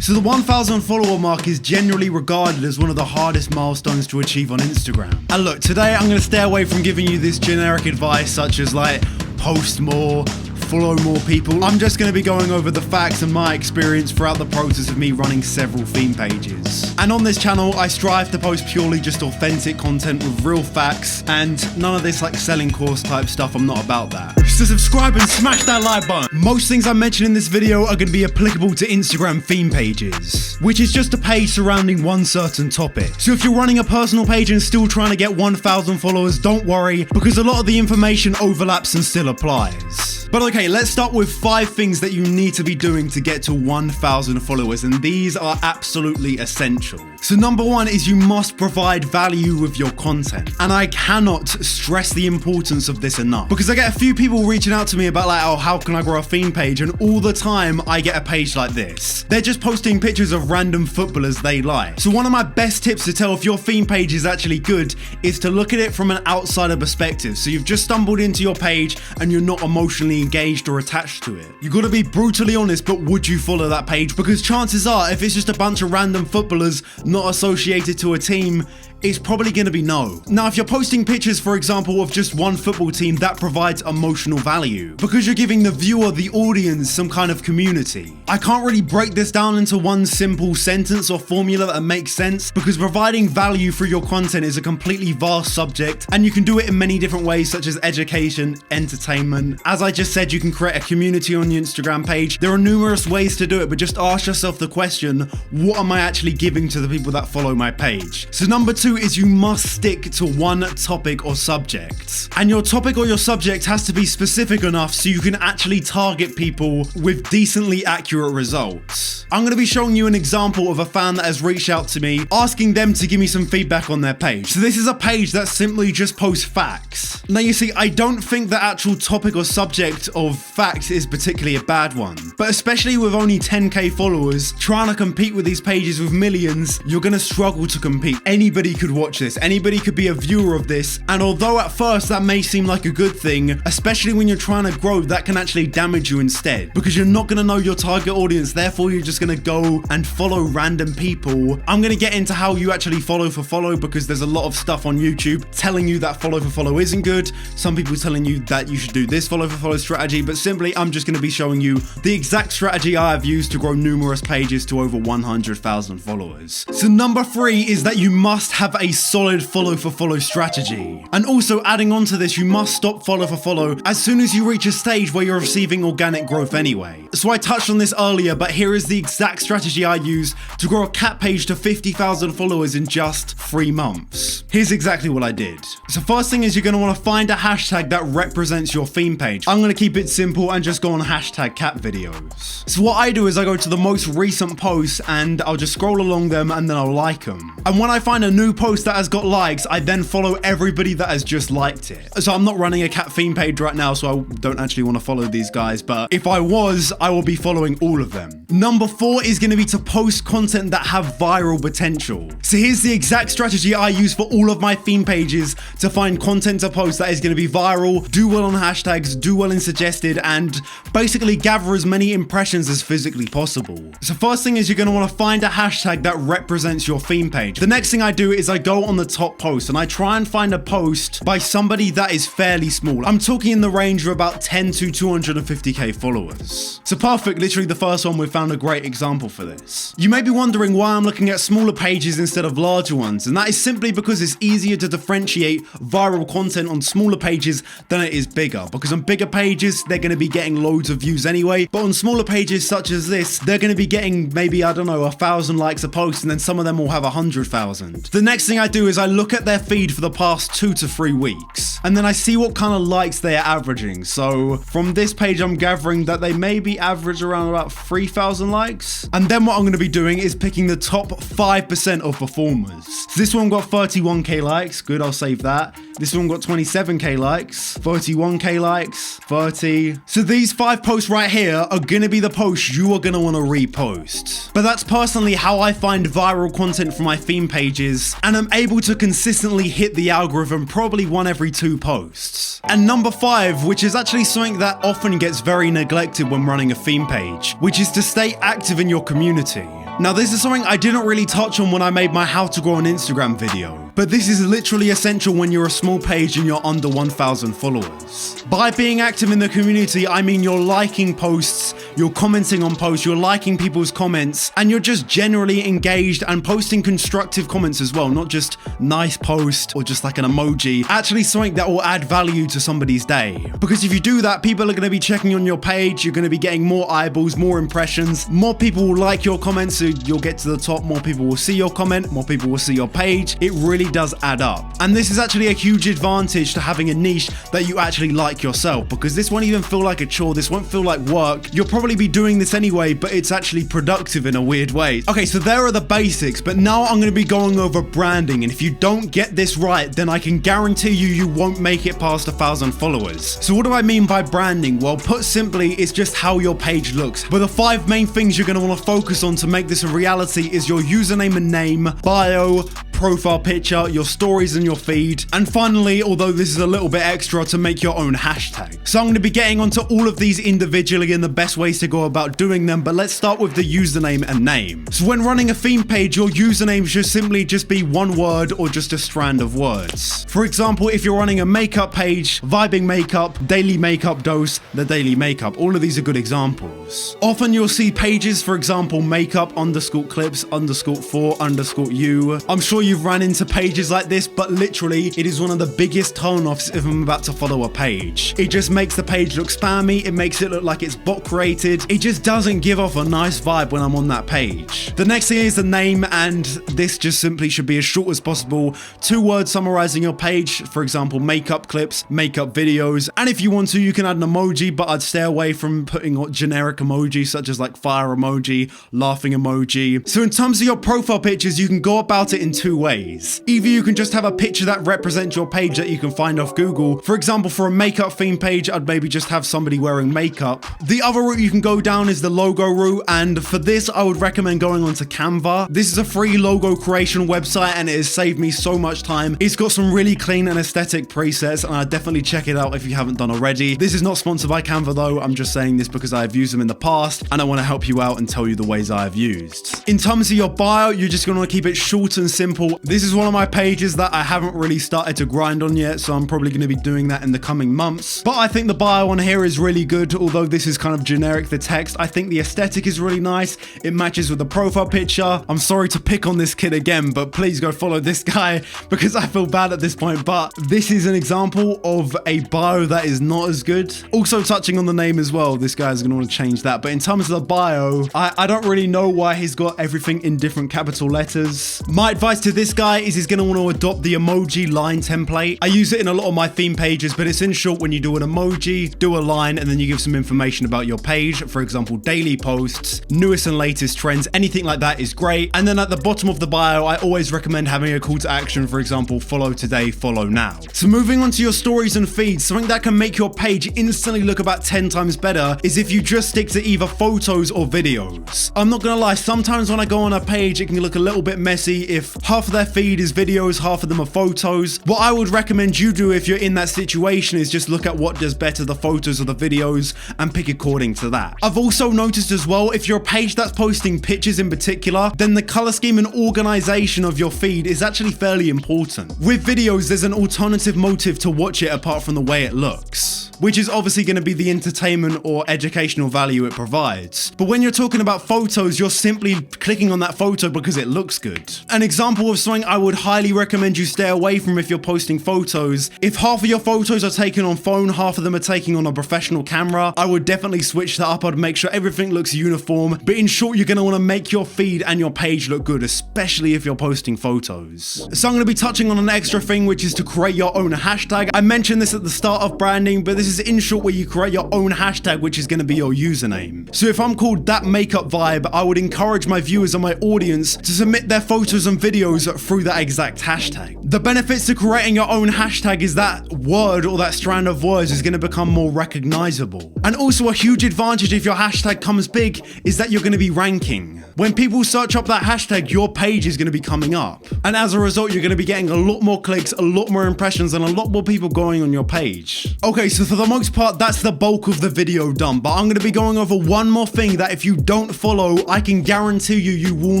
So the 1,000 follower mark is generally regarded as one of the hardest milestones to achieve on Instagram. And look, today I'm going to stay away from giving you this generic advice such as like post more, follow more people. I'm just going to be going over the facts and my experience throughout the process of me running several theme pages. And on this channel, I strive to post purely just authentic content with real facts and none of this like selling course type stuff. I'm not about that. So subscribe and smash that like button. Most things I mention in this video are going to be applicable to Instagram theme pages, which is just a page surrounding one certain topic. So if you're running a personal page and still trying to get 1,000 followers, don't worry, because a lot of the information overlaps and still applies. But okay, let's start with 5 things that you need to be doing to get to 1,000 followers, and these are absolutely essential. So number 1 is you must provide value with your content. And I cannot stress the importance of this enough, because I get a few people reaching out to me about like, oh, how can I grow a theme page? And all the time I get a page like this. They're just posting pictures of random footballers they like. So one of my best tips to tell if your theme page is actually good is to look at it from an outsider perspective. So you've just stumbled into your page and you're not emotionally engaged or attached to it. You gotta be brutally honest, but would you follow that page? Because chances are, if it's just a bunch of random footballers not associated to a team, it's probably going to be no. Now, if you're posting pictures, for example, of just one football team, that provides emotional value because you're giving the viewer, the audience, some kind of community. I can't really break this down into one simple sentence or formula that makes sense because providing value through your content is a completely vast subject and you can do it in many different ways such as education, entertainment. As I just said, you can create a community on your Instagram page. There are numerous ways to do it, but just ask yourself the question, what am I actually giving to the people that follow my page? So number 2 is you must stick to one topic or subject. And your topic or your subject has to be specific enough so you can actually target people with decently accurate results. I'm going to be showing you an example of a fan that has reached out to me asking them to give me some feedback on their page. So this is a page that simply just posts facts. Now you see, I don't think the actual topic or subject of facts is particularly a bad one, but especially with only 10k followers, trying to compete with these pages with millions, you're going to struggle to compete. Anybody could watch this, anybody could be a viewer of this, and although at first that may seem like a good thing, especially when you're trying to grow, that can actually damage you instead because you're not going to know your target audience, therefore you're just going to go and follow random people. I'm going to get into how you actually follow for follow because there's a lot of stuff on YouTube telling you that follow for follow isn't good, some people telling you that you should do this follow for follow strategy, but simply I'm just going to be showing you the exact strategy I have used to grow numerous pages to over 100,000 followers. So number 3 is that you must have a solid follow for follow strategy. And also adding on to this, you must stop follow for follow as soon as you reach a stage where you're receiving organic growth anyway. So I touched on this earlier, but here is the exact strategy I used to grow a cat page to 50,000 followers in just 3 months. Here's exactly what I did. So first thing is you're going to want to find a hashtag that represents your theme page. I'm going to keep it simple and just go on hashtag cat videos. So what I do is I go to the most recent posts and I'll just scroll along them and then I'll like them. And when I find a new post that has got likes, I then follow everybody that has just liked it. So I'm not running a cat theme page right now, so I don't actually want to follow these guys, but if I was, I will be following all of them. Number 4 is going to be to post content that have viral potential. So here's the exact strategy I use for all of my theme pages to find content to post that is going to be viral, do well on hashtags, do well in suggested, and basically gather as many impressions as physically possible. So first thing is you're going to want to find a hashtag that represents your theme page. The next thing I do is I go on the top post and I try and find a post by somebody that is fairly small. I'm talking in the range of about 10 to 250k followers. So perfect, literally the first one, we found a great example for this. You may be wondering why I'm looking at smaller pages instead of larger ones, and that is simply because it's easier to differentiate viral content on smaller pages than it is bigger, because on bigger pages they're going to be getting loads of views anyway, but on smaller pages such as this, they're going to be getting maybe, I don't know, 1,000 likes a post, and then some of them will have 100,000. The next thing I do is I look at their feed for the past 2 to 3 weeks, and then I see what kind of likes they are averaging. So from this page I'm gathering that they maybe average around about 3,000 likes, and then what I'm going to be doing is picking the top 5% of performers. So this one got 31k likes, good, I'll save that. This one got 27k likes, 31k likes, 30. So these 5 posts right here are going to be the posts you are going to want to repost. But that's personally how I find viral content for my theme pages, and I'm able to consistently hit the algorithm probably 1 every 2 posts. And number 5, which is actually something that often gets very neglected when running a theme page, which is to stay active in your community. Now this is something I didn't really touch on when I made my how to grow an Instagram video, but this is literally essential when you're a small page and you're under 1,000 followers. By being active in the community, I mean you're liking posts, you're commenting on posts, you're liking people's comments, and you're just generally engaged and posting constructive comments as well, not just nice post or just like an emoji, actually something that will add value to somebody's day. Because if you do that, people are going to be checking on your page, you're going to be getting more eyeballs, more impressions, more people will like your comments, so you'll get to the top, more people will see your comment, more people will see your page. It really does add up. And this is actually a huge advantage to having a niche that you actually like yourself, because this won't even feel like a chore, this won't feel like work. You'll probably be doing this anyway, but it's actually productive in a weird way. Okay, so there are the basics, but now I'm going to be going over branding, and if you don't get this right, then I can guarantee you won't make it past 1,000 followers. So what do I mean by branding? Well, put simply, it's just how your page looks. But the 5 main things you're going to want to focus on to make this a reality is your username and name, bio, profile picture, your stories and your feed, and finally, although this is a little bit extra, to make your own hashtag. So I'm going to be getting onto all of these individually and the best ways to go about doing them, but let's start with the username and name. So when running a theme page, your username should simply just be one word or just a strand of words. For example, if you're running a makeup page, vibing makeup, daily makeup dose, the daily makeup, all of these are good examples. Often you'll see pages, for example, makeup _ clips _ you. I'm sure you've run into pages like this, but literally it is one of the biggest turn-offs if I'm about to follow a page. It just makes the page look spammy, it makes it look like it's bot created, it just doesn't give off a nice vibe when I'm on that page. The next thing is the name, and this just simply should be as short as possible. 2 words summarizing your page, for example, makeup clips, makeup videos, and if you want to, you can add an emoji, but I'd stay away from putting generic emojis such as like fire emoji, laughing emoji. So in terms of your profile pictures, you can go about it in 2 ways. Either you can just have a picture that represents your page that you can find off Google. For example, for a makeup theme page, I'd maybe just have somebody wearing makeup. The other route you can go down is the logo route, and for this, I would recommend going onto Canva. This is a free logo creation website, and it has saved me so much time. It's got some really clean and aesthetic presets, and I'd definitely check it out if you haven't done already. This is not sponsored by Canva though, I'm just saying this because I've used them in the past, and I want to help you out and tell you the ways I've used. In terms of your bio, you're just going to keep it short and simple. This is one of my pages that I haven't really started to grind on yet, so I'm probably going to be doing that in the coming months. But I think the bio on here is really good, although this is kind of generic, the text. I think the aesthetic is really nice. It matches with the profile picture. I'm sorry to pick on this kid again, but please go follow this guy because I feel bad at this point, but this is an example of a bio that is not as good. Also touching on the name as well, this guy's going to want to change that, but in terms of the bio, I don't really know why he's got everything in different capital letters. My advice to this guy is he's going to want to adopt the emoji line template. I use it in a lot of my theme pages, but it's in short when you do an emoji, do a line, and then you give some information about your page. For example, daily posts, newest and latest trends, anything like that is great. And then at the bottom of the bio, I always recommend having a call to action. For example, follow today, follow now. So moving on to your stories and feeds, something that can make your page instantly look about 10 times better is if you just stick to either photos or videos. I'm not gonna lie, sometimes when I go on a page, it can look a little bit messy if half of their feed is videos, half of them are photos. What I would recommend you do if you're in that situation is just look at what does better, the photos or the videos, and pick according to that. I've also noticed as well, if you're a page that's posting pictures in particular, then the color scheme and organization of your feed is actually fairly important. With videos, there's an alternative motive to watch it apart from the way it looks, which is obviously going to be the entertainment or educational value it provides. But when you're talking about photos, you're simply clicking on that photo because it looks good. An example of something I would highly recommend you stay away from if you're posting photos, if half of your photos are taken on phone, half of them are taken on a professional camera, I would definitely switch that up. I'd make sure everything looks uniform. But in short, you're going to want to make your feed and your page look good, especially if you're posting photos. So I'm going to be touching on an extra thing, which is to create your own hashtag. I mentioned this at the start of branding, but this is in short where you create your own hashtag, which is going to be your username. So if I'm called That Makeup Vibe, I would encourage my viewers and my audience to submit their photos and videos videos through that exact hashtag. The benefits to creating your own hashtag is that word or that strand of words is going to become more recognizable. And also a huge advantage if your hashtag comes big is that you're going to be ranking. When people search up that hashtag, your page is going to be coming up. And as a result, you're going to be getting a lot more clicks, a lot more impressions, and a lot more people going on your page. Okay, so for the most part, that's the bulk of the video done, but I'm going to be going over one more thing that if you don't follow, I can guarantee you will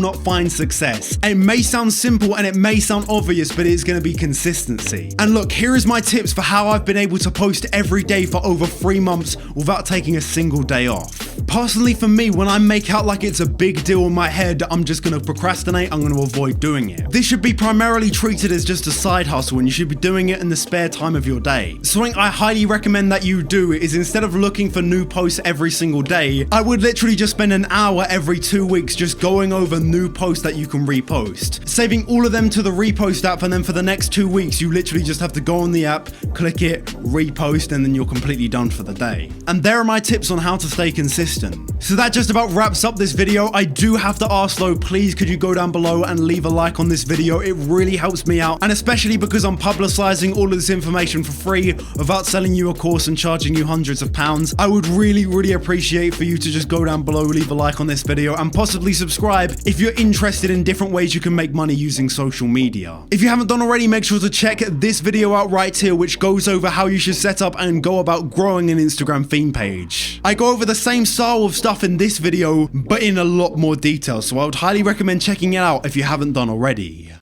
not find success. It may sound simple and it may sound obvious, but it's going to be consistency. And look, here is my tips for how I've been able to post every day for over 3 months without taking a single day off. Personally, for me, when I make out like it's a big deal in my head, I'm just going to procrastinate, I'm going to avoid doing it. This should be primarily treated as just a side hustle and you should be doing it in the spare time of your day. Something I highly recommend that you do is instead of looking for new posts every single day, I would literally just spend an hour every 2 weeks just going over new posts that you can repost. Saving all of them to the repost app, and then for the next 2 weeks, you literally just have to go on the app, click it, repost, and then you're completely done for the day. And there are my tips on how to stay consistent. So that just about wraps up this video. I do have to ask though, please could you go down below and leave a like on this video? It really helps me out, and especially because I'm publicizing all of this information for free without selling you a course and charging you hundreds of pounds. I would really appreciate for you to just go down below, leave a like on this video, and possibly subscribe if you're interested in different ways you can make money using social media. If you haven't done already, make sure to check this video out right here, which goes over how you should set up and go about growing an Instagram theme page. I go over the same style of stuff in this video, but in a lot more detail, so I would highly recommend checking it out if you haven't done already.